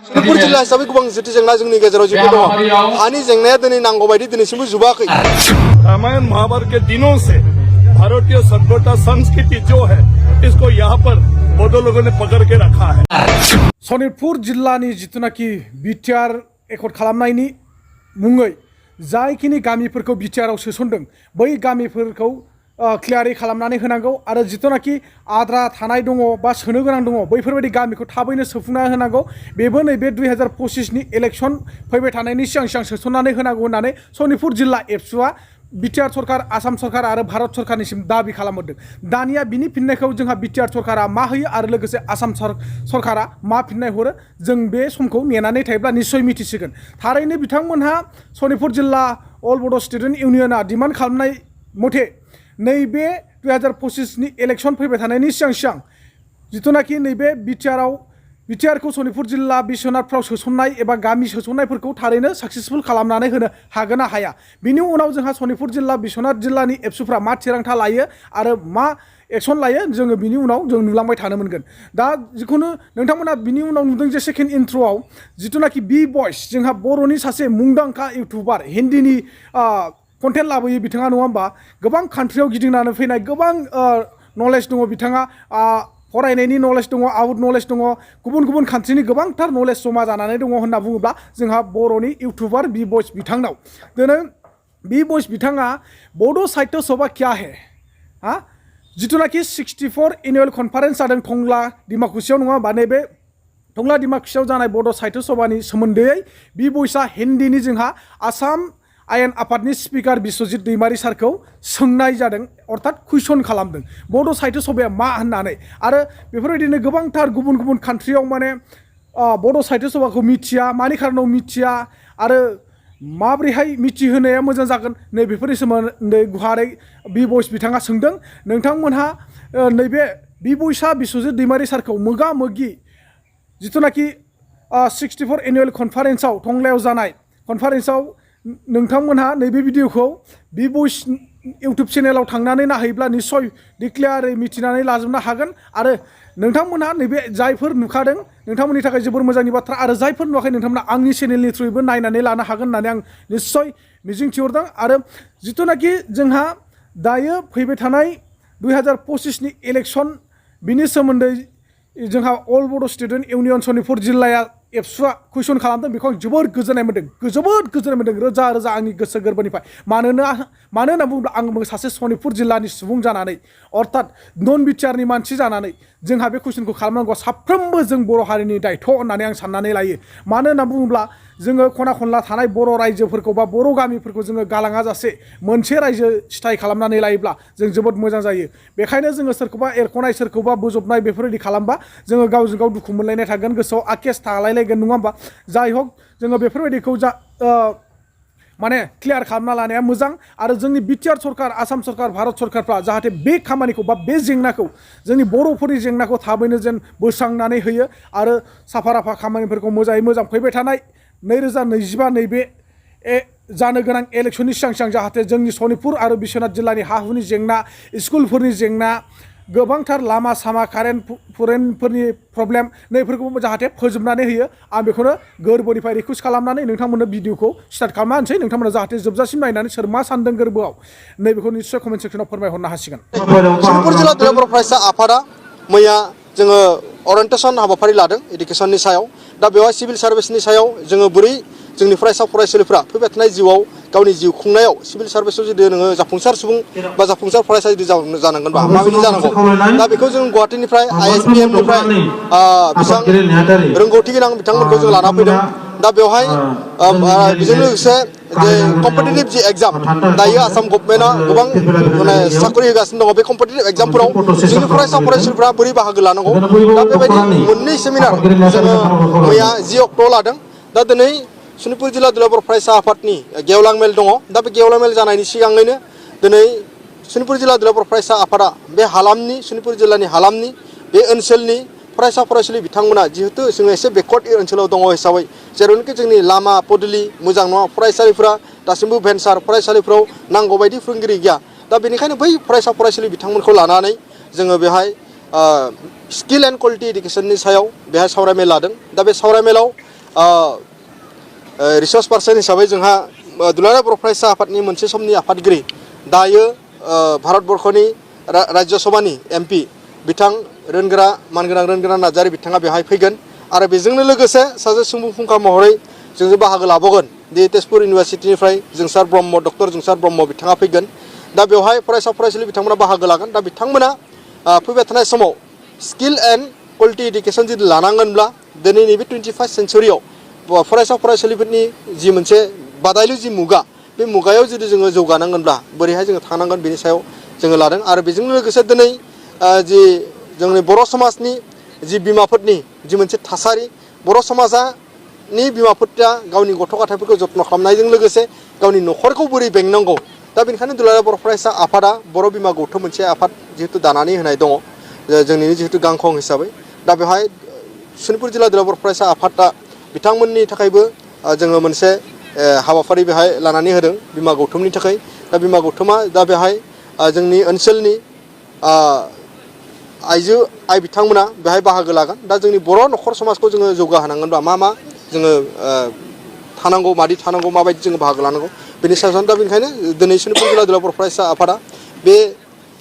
सनितपुर जिल्ला हिसाबै गोबां जेथि जेंना जोंनि गेजेराव जेबो दङ हानि जेंनाया दिनै नांगौ बायदि दिनैसिमबो जोबाखै रामायण महाभारत के दिनों से भारतीय सभ्यता संस्कृति जो है इसको यहाँ पर बोडो लोगों ने पकड़ के रखा है सनितपुर जिल्लानि जितुनाखि बिटिआर एकर्ड खालामनायनि मुङै जायखिनि गामिफोरखौ बिटिआरआव सोसनदों बै गामिफोरखौ क्लियारै खालामनानै होनांगौ आरो जितुनाखि आद्रा थानाय दङ बा सोनो गोनां दङ बैफोरबायदि गामिखौ थाबैनो सोफुंना होनांगौ बेबो नैबे 2025 नि इलेक्सन फैबाय थानायनि सिगां सिगां सोसननानै होनांगौ होननानै सनितपुर जिल्ला एबसुआ बिटिआर सरकार आसाम सरकार आरो भारत सरकारनिसिम दाबि खालामहरदों दानिया बिनि फिननायखौ जोंहा बिटिआर सरकारा मा होयो आरो लोगोसे आसाम सरकारा मा फिननाय हरो जों बे समखौ नेनानै थायोब्ला निश्चय मिथिसिगोन थारैनो बिथांमोनहा सनितपुर जिल्ला अल बड' स्टुडेन्ट इउनियना डिमान्ड खालामनाय मथे नैबे 2025 नि इलेक्सन फैबाय थानायनि सिगां सिगां जितुनाखि नैबे बिटिआरखौ सनितपुर जिल्ला बिश्वनाथफ्राव सोसननाय एबा गामि सोसननायफोरखौ थारैनो साक्सेसफुल खालामनानै होनो हागोन ना हाया बिनि उनाव जोंहा सनितपुर जिल्ला बिश्वनाथ जिल्लानि एबसुफ्रा मा थिरांथा लायो आरो मा एक्सन लायो जोङो बिनि उनाव जों नुलांबाय थानो मोनगोन दा जिखुनु नोंथांमोना बिनि उनाव नुदों जे सेकेन्ड इन्ट्र'आव जितुनाखि बी भइस जोंहा बर'नि सासे मुंदांखा इउटुबार हिन्दीनि कन्टेन्ट लाबोयो बिथाङा नङा होमबा गोबां कान्ट्रियाव गिदिंनानै फैनाय गोबां नलेज दङ बिथाङा फरायनायनि नलेज दङ आउट नलेज दङ गुबुन गुबुन कान्ट्रिनि गोबांथार नलेज जमा जानानै दङ होनना बुङोब्ला जोंहा बर'नि इउटुबार बी भइस बिथांनाव दिनै बी भइस बिथाङा बड' साहित्य सभा क्या है जितुनाखि 64 एनुवेल कनफारेन्स जादों टंला डिमाकुसियाव नङा होमबा नैबे टंला डिमाकुसियाव जानाय बड' साहित्य सभानि सोमोन्दै बी भइसआ हिन्दीनि जोंहा आसाम आयेन आफादनि स्पिकार बिस्वजित दैमारी सारखौ सोंनाय जादों अर्थात कुइसन खालामदों बड' साहित्य सभाया मा होननानै आरो बेफोरबायदिनो गोबांथार गुबुन गुबुन कान्ट्रियाव माने बड' साहित्य सभाखौ मिथिया मानि खारनाव मिथिया आरो माबोरैहाय मिथिहोनाया मोजां जागोन नै बेफोरनि सोमोन्दै गुवारै बी भइस बिथाङा सोंदों नोंथांमोनहा नैबे बी भइसआ बिस्वजित दैमारी सारखौ मोगा मोगि जितुनाखि 64 एनुवेल कनफारेन्सआव टंलायाव जानाय कनफारेन्सआव नोंथांमोनहा नैबे भिडिअखौ बी भइस इउटुब चेनेलाव थांनानै नायहैब्ला निश्चय डिक्लियारै मिथिनानै लाजोबनो हागोन आरो नोंथांमोनहा नैबे जायफोर नुखादों नोंथांमोननि थाखाय जोबोर मोजांनि बाथ्रा आरो जायफोर नुवाखै नोंथांमोना आंनि चेनेलनि थ्रुयैबो नायनानै लानो हागोन होननानै आं निश्चय मिजिंथिहरदों आरो जितुनाखि जोंहा दायो फैबाय थानाय 2025 नि इलेक्सन बिनि सोमोन्दै जोंहा अल बड' स्टुडेन्ट इउनियन सनितपुर जिल्लाया एबसुआ कुइसन खालामदों बेखौ आं जोबोद गोजोननाय मोन्दों रोजा रोजा आंनि गोसो गोरबोनिफ्राय मानो होनना बुङोब्ला आंबो सासे सनितपुर जिल्लानि सुबुं जानानै अर्थात नन बिटिआरनि मानसि जानानै जोंहा बे कुइसनखौ खालामनांगौ साफ्रोमबो जों बर' हारिनि दायथ' होननानै आं साननानै लायो मानो होनना बुङोब्ला जोङो खना खनला थानाय बर' रायजोफोरखौ बा बर' गामिफोरखौ जोङो गालाङा जासे मोनसे रायजो सिथाय खालामनानै लायोब्ला जों जोबोद मोजां जायो बेखायनो जोङो सोरखौबा एरख'नाय सोरखौबा बोजबनाय बेफोरबायदि खालामबा जोङो गावजों गाव दुखु मोनलायनाय थागोन गोसोआव आकेस थालायलायगोन नङा होमबा जाय हक जोङो बेफोरबायदिखौ माने क्लियार खालामना लानाया मोजां आरो जोंनि बिटिआर सरकार आसाम सरकार भारत सरकारफ्रा जाहाथे बे खामानिखौ बा बे जेंनाखौ जोंनि बर'फोरनि जेंनाखौ थाबैनो जेन बोस्रांनानै होयो आरो साफा राफा खामानिफोरखौ मोजाङै मोजां फैबाय थानाय 2025 नैबे जानो गोनां इलेक्सननि सिगां सिगां जाहाथे जोंनि सनितपुर आरो बिश्वनाथ जिल्लानि हा हुनि जेंना स्कुलफोरनि जेंना गोबांथार लामा सामा कारेन्टफोरनि प्रब्लेम नैफोरखौबो जाहाथे फोजोबनानै होयो आं बेखौनो गोरबोनिफ्राय रिकुवेस्ट खालामनानै नोंथांमोननो भिडिअखौ स्टार्ट खालामना होनोसै नोंथांमोना जाहाथे जोबजासिम नायनानै सोर मा सानदों गोरबोआव नैबेखौ निश्चय कमेन्ट सेक्सनाव फोरमायहरनो हासिगोन सनितपुर जिल्ला बर' फरायसा आफादा मैया जोङो अरियेन्टेसन हाबाफारि लादों इडुकेसननि सायाव दा बेवहाय सिभिल सार्भिसनि सायाव जोङो बोरै जोंनि फरायसा फरायसुलिफ्रा फैबाय थानाय जिउआव गावनि जिउ खुंनायाव सिभिल सार्भिसआव जुदि नोङो जाफुंसार सुबुं बा जाफुंसार फरायसा जुदि जानांगोनबा माबायदि जानांगौ दा बेखौ जों गुवाहाटीनिफ्राय ISPMनिफ्राय बेसेबां रोंगौथि गोनां बिथांमोनखौ जों लाना फैदों दा बेवहाय बेजों लोगोसे जे कम्पिटिटिभ जि एग्जाम दायो आसाम गभर्नमेन्टआ गोबां माने साखरि होगासिनो दङ बे कम्पिटिटिभ एग्जामफोराव जोंनि फरायसा फरायसुलिफ्रा बोरै बाहागो लानांगौ दा बेबायदि मोननै सेमिनार जोङो मैया 10 अक्ट'आव लादों दा दिनै सनितपुर जिल्ला बर' फरायसा आफादनि गेवलां मेल दङ दा बे गेवलां मेल जानायनि सिगाङैनो दिनै सनितपुर जिल्ला बर' फरायसा आफादा बे हालामनि सनितपुर जिल्लानि हालामनि बे ओनसोलनि फरायसा फरायसुलि बिथांमोना जिहेतु जोङो एसे बेकवार्ड ओनसोलाव दङ हिसाबै जेरावनोखि जोंनि लामा पदुलि मोजां नङा फरायसालिफोरा दासिमबो भेन्सार फरायसालिफोराव नांगौ बायदि फोरोंगिरि गैया दा बेनिखायनो बै फरायसा फरायसुलि बिथांमोनखौ लानानै जोङो बेहाय स्किल एन्ड क्वालिटि इडुकेसननि सायाव बेहाय सावरायमेल लादों दा बे सावरायमेलाव रिसर्च पार्सन हिसाबै जोंहा दुलाराय बर' फरायसा आफादनि मोनसे समनि आफादगिरि दायो भारतबर्षनि राज्य सभानि MP बिथां रोनगोरा मानगोनां रोनगोरा नार्जारि बिथाङा बेवहाय फैगोन आरो बेजोंनो लोगोसे सासे सुबुं फुंखा महरै जोंजों बाहागो लाबावगोन दि तेजपुर इउनिभारसिटिनिफ्राय जोंसार ब्रह्म डक्टर जोंसार ब्रह्म बिथाङा फैगोन दा बेवहाय फरायसा फरायसुलि बिथांमोना बाहागो लागोन दा बिथांमोना फैबाय थानाय समाव स्किल एन्ड क्वालिटि इडुकेसन जुदि लानांगोनब्ला दिनैनि बे 21st सेन्चुरियाव फरायसा फरायसुलिफोरनि जि मोनसे बादायलु जि मुगा बे मुगायाव जुदि जोङो जौगानांगोनब्ला बोरैहाय जोङो थांनांगोन बेनि सायाव जोङो लादों आरो बेजों लोगोसे दिनै जि जोंनि बर' समाजनि जि बिमाफोरनि जि मोनसे थासारि बर' समाजनि बिमाफोरा गावनि गथ' गथायफोरखौ जत्न खालामनायजों लोगोसे गावनि न'खरखौ बोरै बेंनांगौ दा बेनिखायनो दुलाराय बर' फरायसा आफादा बर' बिमा गौथुम मोनसे आफाद जिहेतु दानानै होनाय दङ जोंनि जिहेतु गांखं हिसाबै दा बेवहाय सनितपुर जिल्ला दुलाराय बर' फरायसा आफादा बिथांमोननि थाखायबो जोङो मोनसे हाबाफारि बेहाय लानानै होदों बिमा गौथुमनि थाखाय दा बिमा गौथुमा दा बेहाय जोंनि ओनसोलनि आइजो आइ बिथांमोना बेहाय बाहागो लागोन दा जोंनि बर' न'खर समाजखौ जोङो जौगाहोनांगोनब्ला मा जोङो थानांगौ मादि थानांगौ माबायदि जोङो बाहागो लानांगौ बेनि सायाव दा बेनिखायनो दिनै सनितपुर जिल्ला दुलाराय बर' फरायसा आफादा बे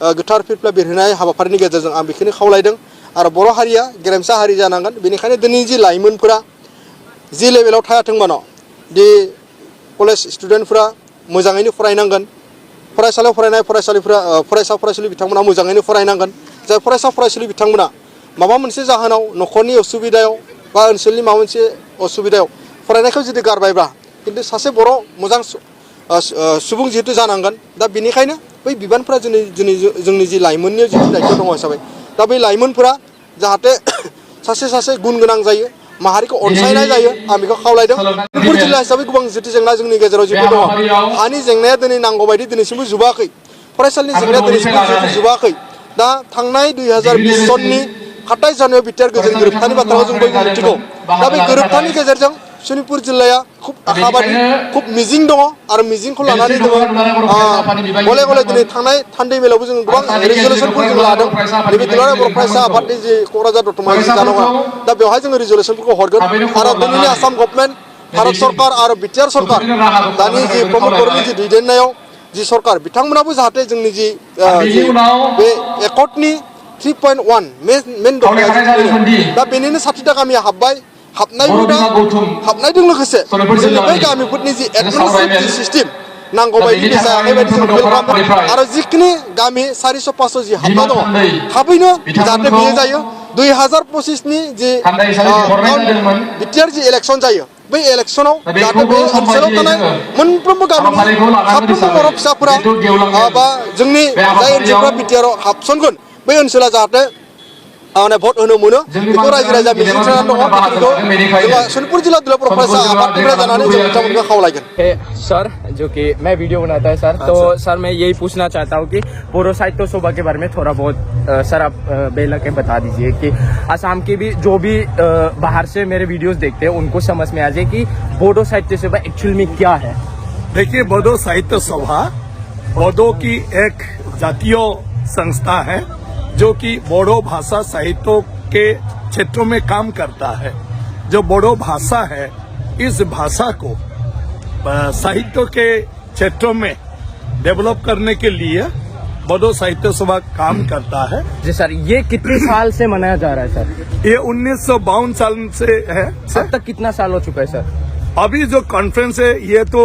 गोथार फिरफ्ला बिरहोनाय हाबाफारिनि गेजेरजों आं बेखौनो खावलायदों आरो बर' हारिया गेरेमसा हारि जानांगोन बेनिखायनो दिनै जि लाइमोनफोरा जि लेभेलाव थायाथों मानो दि कलेज स्टुडेन्टफोरा मोजाङैनो फरायनांगोन फरायसालियाव फरायनाय फरायसा फरायसुलि बिथांमोना मोजाङैनो फरायनांगोन जाय फरायसा फरायसुलि बिथांमोना माबा मोनसे जाहोनाव न'खरनि असुबिदायाव बा ओनसोलनि माबा मोनसे असुबिदायाव फरायनायखौ जुदि गारबायब्ला खिन्थु सासे बर' मोजां सुबुं जिहेतु जानांगोन दा बेनिखायनो बै बिबानफोरा जोंनि जि लाइमोननि जिथु दायित्व दङ हिसाबै दा बै लाइमोनफोरा जाहाथे सासे गुन गोनां जायो माहारिखौ अनसायनाय जायो आं बेखौ खावलायदों सनितपुर जिल्ला हिसाबै गोबां जिथु जेंना जोंनि गेजेराव जिथु दङ हानि जेंनाया दिनै नांगौ बायदि दिनैसिमबो जोबाखै फरायसालिनि जेंनाया दिनैसिमबो जिहेतु जोबाखै दा थांनाय 2020 सननि 27 जानुवारि बिटिआर गोजोन गोरोबथानि बाथ्राखौ जों बयबो मिथिगौ दा बे गोरोबथानि गेजेरजों सनितपुर जिल्लाया खुब आशाबादि खुब मिजिं दङ आरो मिजिंखौ लानानै दङ गले गले दिनै थांनाय थान्दै मेलावबो जों गोबां रिजलिउसनफोर जों लादों नैबे दुलाराय बर' फरायसा आफादनि जि क'क्राझार दतमा जि जानांगौ दा बेवहाय जोङो रिजलिउसनफोरखौ हरगोन आरो दिनैनि आसाम गभर्नमेन्ट भारत सरकार आरो बिटिआर सरकार दानि जि प्रमद बर'नि जि दैदेननायाव जि सरकार बिथांमोनाबो जाहाथे जोंनि जि बे एकर्डनि 3.1 मेन डकुमेन्ट दा बेनिनो 60टा गामिया हाबनायजों लोगोसे जोंनि बै गामिफोरनि जि एडमिनिस्ट्रेटिभ सिस्टेम नांगौ बायदि जायाखै बायदि जों फिल खालामदों आरो जिखिनि गामि 400-500 जि हाबना दङ थाबैनो जाहाथे बेयो जायो 2025 नि जि बिटिआर जि इलेक्सन जायो बै इलेक्सनाव जाहाथे बे ओनसोलाव थानाय मोनफ्रोमबो गामिनि साफ्रोमबो बर' फिसाफोरा बा जोंनि जाय ओनसोलफ्रा बिटिआराव हाबसनगोन बै ओनसोला जाहाथे भट होनो मोनो बेखौ रायजो राजा मिजिंथिनानै दङ बेखौ जोंहा सनितपुर जिल्ला दुलाराय बर' फरायसा आफादनिफ्राय जानानै जों बिथांमोनखौ खावलायगोन सर जो कि मैं वीडियो बनाता है सर तो सर मैं यही पूछना चाहता हूँ कि बोरो साहित्य सभा के बारे में थोड़ा बहुत सर आप बेला के बता दीजिए कि असम के भी जो भी बाहर से मेरे वीडियोस देखते हैं उनको समझ में आ जाए कि बोडो साहित्य सभा एक्चुअल में क्या है। देखिए बोडो साहित्य सभा बोडो की एक जातीय संस्था है जो कि बोडो भाषा साहित्य के क्षेत्रों में काम करता है। जो बोडो भाषा है इस भाषा को साहित्य के क्षेत्रों में डेवलप करने के लिए बोडो साहित्य सभा काम करता है। जी सर ये कितने साल से मनाया जा रहा है सर? ये 1952 साल से है सर। अब तक कितना साल हो चुका है सर? अभी जो कॉन्फ्रेंस है ये तो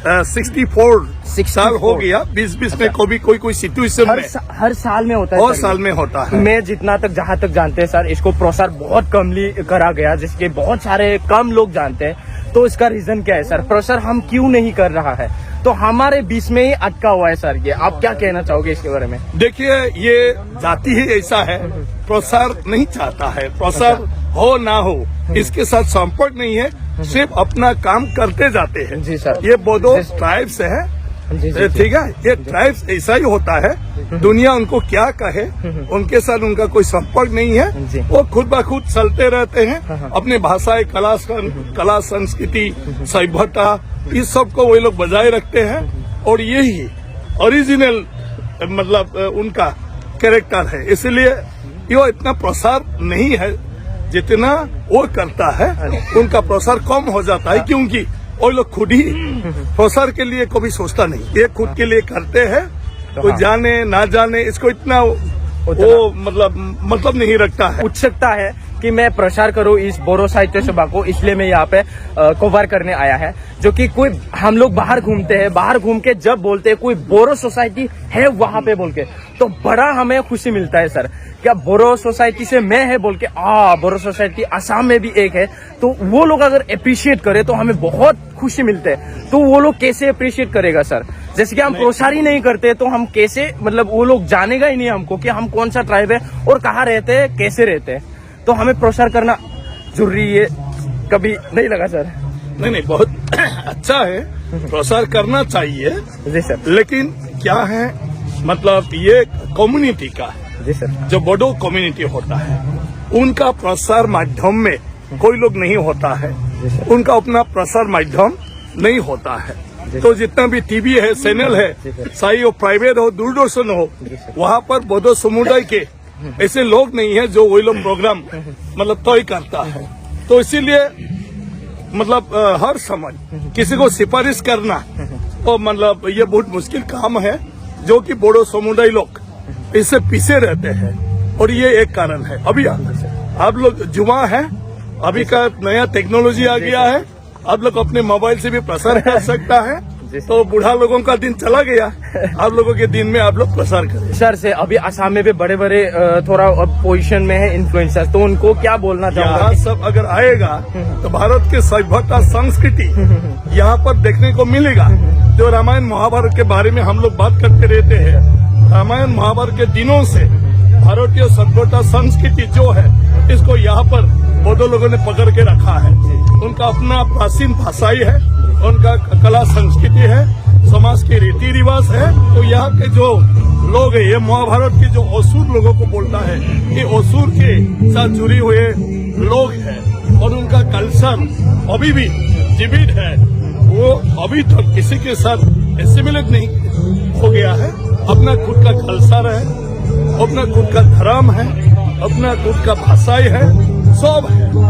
64 साल हो गया। 2020 में कोई सिचुएशन में हर साल में होता है। हर साल में होता है। मैं जितना तक जहाँ तक जानते हैं सर इसको प्रसार बहुत कमली करा गया जिसके बहुत सारे कम लोग जानते हैं। तो इसका रीजन क्या है सर? प्रसार हम क्यों नहीं कर रहा है? तो हमारे बीच में ही अटका हुआ है सर। ये आप क्या कहना चाहोगे इसके बारे में? देखिए ये जाति ही ऐसा है प्रसार नहीं चाहता है। प्रसार हो ना हो इसके साथ संपर्क नहीं है सिर्फ अपना काम करते जाते हैं। जी सर ये बोडो ट्राइब्स है ठीक है ये ट्राइब्स ऐसा ही होता है। दुनिया उनको क्या कहे उनके साथ उनका कोई संपर्क नहीं है। वो खुद ब खुद चलते रहते हैं अपने भाषाएं कला संस्कृति सभ्यता इस सब को वो लोग बजाय रखते हैं और यही ओरिजिनल मतलब उनका कैरेक्टर है। इसलिए ये इतना प्रसार नहीं है जितना वो करता है उनका प्रसार कम हो जाता है, क्योंकि वो लोग खुद ही प्रसार के लिए कभी सोचता नहीं, ये खुद के लिए करते हैं। तो जाने ना जाने इसको इतना वो मतलब नहीं रखता है। उत्सुकता है कि मैं प्रचार करूं इस बोरो साहित्य सभा को, इसलिए मैं यहाँ पे कवर करने आया है। जो कि कोई हम लोग बाहर घूमते हैं, बाहर घूम के जब बोलते हैं कोई बोरो सोसाइटी है वहां पे बोल के, तो बड़ा हमें खुशी मिलता है सर। क्या बोरो सोसाइटी से मैं है बोल के, बोरो सोसाइटी असम में भी एक है, तो वो लोग अगर अप्रिशिएट करे तो हमें बहुत खुशी मिलते है। तो वो लोग कैसे अप्रिशिएट करेगा सर? जैसे कि हम प्रचार ही नहीं करते तो हम कैसे, मतलब वो लोग जानेगा ही नहीं हमको कि हम कौन सा ट्राइब है और कहाँ रहते हैं, कैसे रहते हैं। तो हमें प्रचार करना जरूरी है, कभी नहीं लगा सर? नहीं, बहुत अच्छा है, प्रसार करना चाहिए जी सर। लेकिन क्या है, मतलब ये कम्युनिटी का है जी सर, जो बोडो कम्युनिटी होता है, उनका प्रसार माध्यम में कोई लोग नहीं होता है, उनका अपना प्रसार माध्यम नहीं होता है। तो जितना भी टीवी है, चैनल है, चाहे वो प्राइवेट हो, दूरदर्शन हो, वहाँ पर बोडो समुदाय के ऐसे लोग नहीं है जो वही लोग प्रोग्राम मतलब तय करता है। तो इसीलिए मतलब हर समय किसी को सिफारिश करना तो मतलब ये बहुत मुश्किल काम है, जो कि बोडो समुदाय लोग इससे पीछे रहते हैं। और ये एक कारण है। अभी आप लोग जुमा है, अभी का नया टेक्नोलॉजी आ गया है, आप लोग अपने मोबाइल से भी प्रसार कर सकता है। तो बूढ़ा लोगों का दिन चला गया, आप लोगों के दिन में आप लोग प्रसार करें। सर से अभी असम में भी बड़े बड़े थोड़ा पोजीशन में है इन्फ्लुएंसर, तो उनको क्या बोलना चाहूँगा? सब अगर आएगा तो भारत के सभ्यता संस्कृति यहाँ पर देखने को मिलेगा। जो रामायण महाभारत के बारे में हम लोग बात करते रहते हैं, रामायण महाभारत के दिनों से भारतीय सभ्यता संस्कृति जो है, इसको यहाँ पर बोडो लोगों ने पकड़ के रखा है। उनका अपना प्राचीन भाषाई है, उनका कला संस्कृति है, समाज के रीति रिवाज है। तो यहाँ के जो लोग हैं, ये महाभारत के जो असुर लोगों को बोलता है, ये असुर के साथ जुड़े हुए लोग हैं और उनका कल्चर अभी भी जीवित है। वो अभी तक किसी के साथ एसिमिलेट नहीं हो गया है। अपना खुद का कल्चर है, अपना खुद का धर्म है, अपना खुद का भाषाई है, सब है।